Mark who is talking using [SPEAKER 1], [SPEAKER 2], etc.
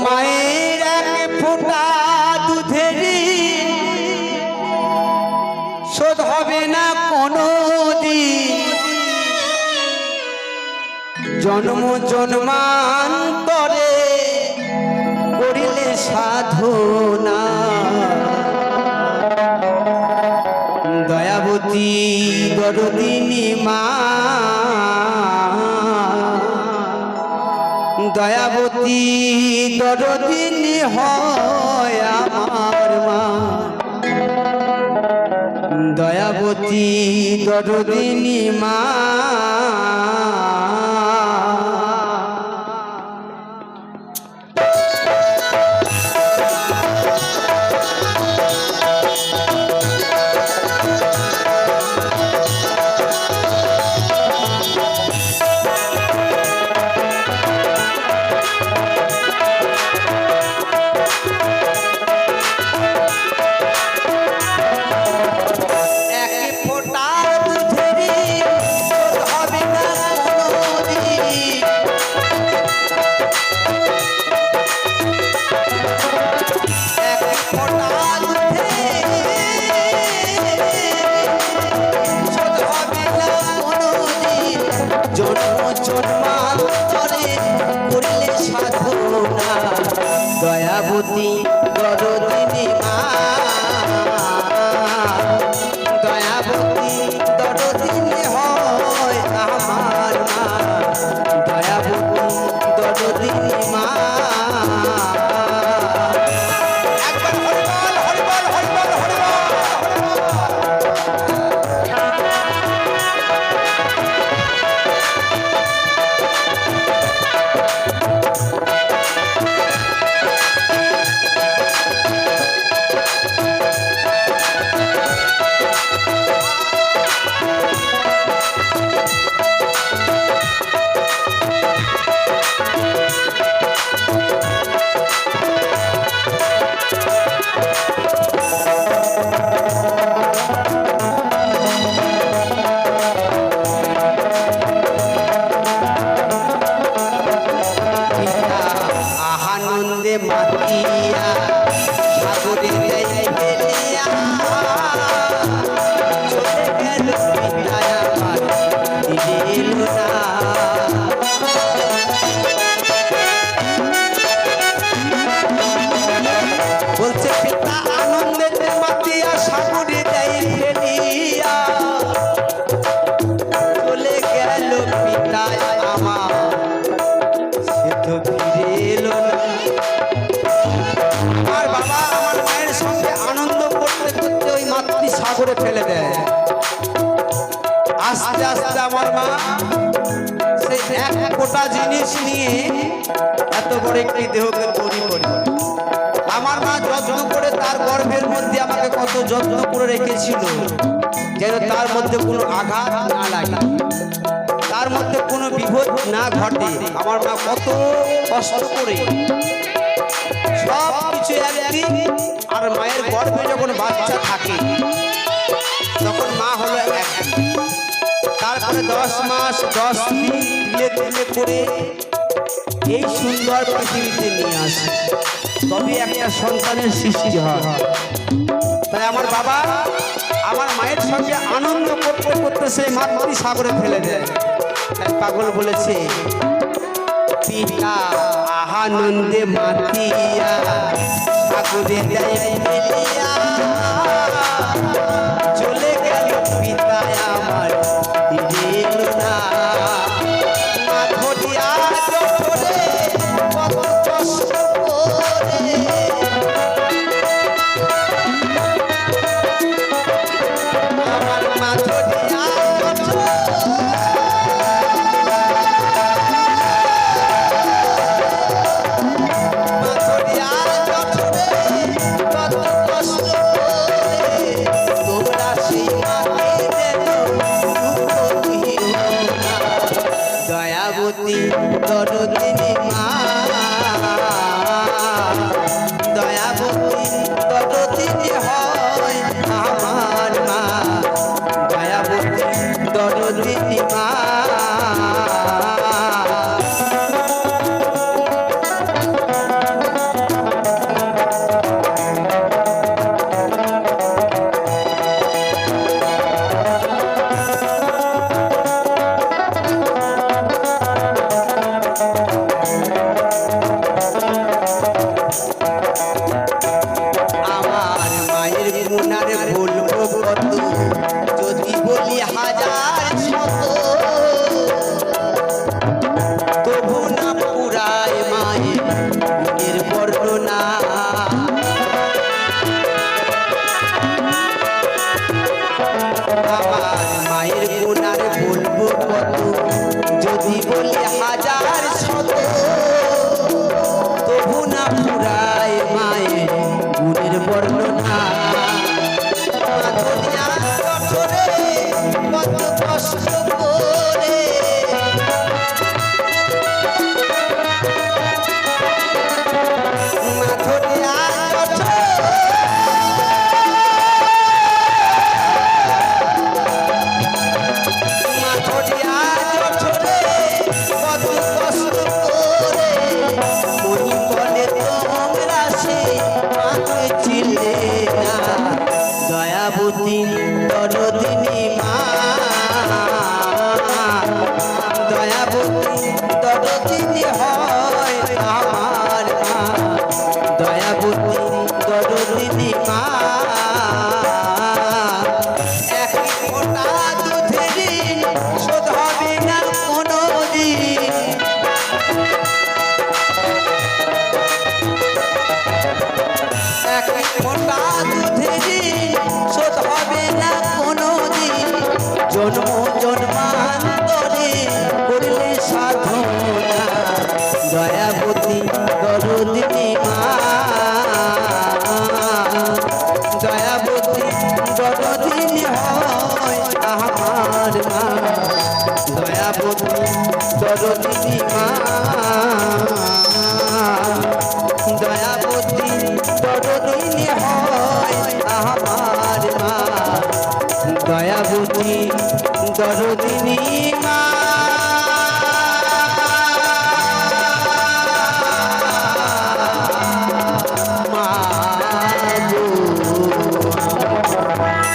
[SPEAKER 1] মায়ের এক ফোঁটা দুধেরই শোধ হবে না কোনো দিন, জন্ম জন্মান্তরে করিলে সাধনা। দয়াবতী দরদিনী মা, দয়াবতী দরদিনী হয় আমার মা, দয়াবতী দরদিনী মা। দয়াবতী দরদিনী মা, দয়াবতী দরদিনী হয় আমার মা, দয়াবতী দরদিনী মা। মাতিয়া সাগরে ফেলিয়া চলে গেল পিতায় আমার দিল না। বলছে পিতা আনন্দে মাতিয়া সাগরে ফেলিয়া চলে গেল পিতায় আমার, সে তো ফিরে এলো না। আর বাবা আমার মায়ের সঙ্গে আনন্দ করতে করতে ওই মাতৃ সাগরে ফেলে দেয়। আস্তে আস্তে আমার মা সেই এক কোটা জিনিস নিয়ে এত বড় একটি দেহকে তৈরি করে। আমার মা যত্ন করে তার গর্ভের মধ্যে আমাকে কত যত্ন করে রেখেছিল যেন তার মধ্যে কোনো আঘাত না লাগে, তার মধ্যে কোনো বিপদ না ঘটে। আমার মা কত কষ্ট করে সব কিছু একদিন। আর মায়ের গর্ভে যখন বাচ্চা থাকে তখন মা হলো একদিন, তারপরে 10 মাস 10 দিন দিলে দিলে করে এই সুন্দর পৃথিবীতে নিয়ে আসে, তবে একটা সন্তানের সৃষ্টি হয়। তাই আমার বাবা আমার মায়ের সঙ্গে আনন্দ করতে করতে সেই মাতৃ সাগরে ফেলে দেয়। তাই পাগল বলেছে পিতা আনন্দে মাতিয়া সাগরে ফেলিয়া চলে গেল পিতায় আমার দিল না। মাথরিয়া চলে কত কষ্ট করে আমার মাথরিয়া দয়াবতী দরদিনী মা, দয়াবতী দরদিনী হয় আমার মা, দয়াবতী দরদিনী মা। যদি বলি হাজার শত তবু না ফুরায় মায়ের গুণের বর্ণনা। মা দুনিয়ার জঠরে কত কষ্ট করে মা দুনিয়ার জঠরে দয়াবতী দরদিনী মা, দয়াবতী দরদিনী হয় আমার মা, দয়াবতী দরদিনী মা। এক ফোঁটা দুধের ঋণ শোধ হবে না কোনোদিন, এক ফোঁটা দুধের ঋণ শোধ হবে না কোনোদিন। জন্ম জন্মান্তরে করলে সাধনা, দয়াবতী দরদিনী মা, দয়াবতী দরদিনী হয় আমার মা, দয়াবতী দরদিনী মা, দয়াবতী দরদিনী হয় আমার মা, দয়াবতী দরদিনী মা।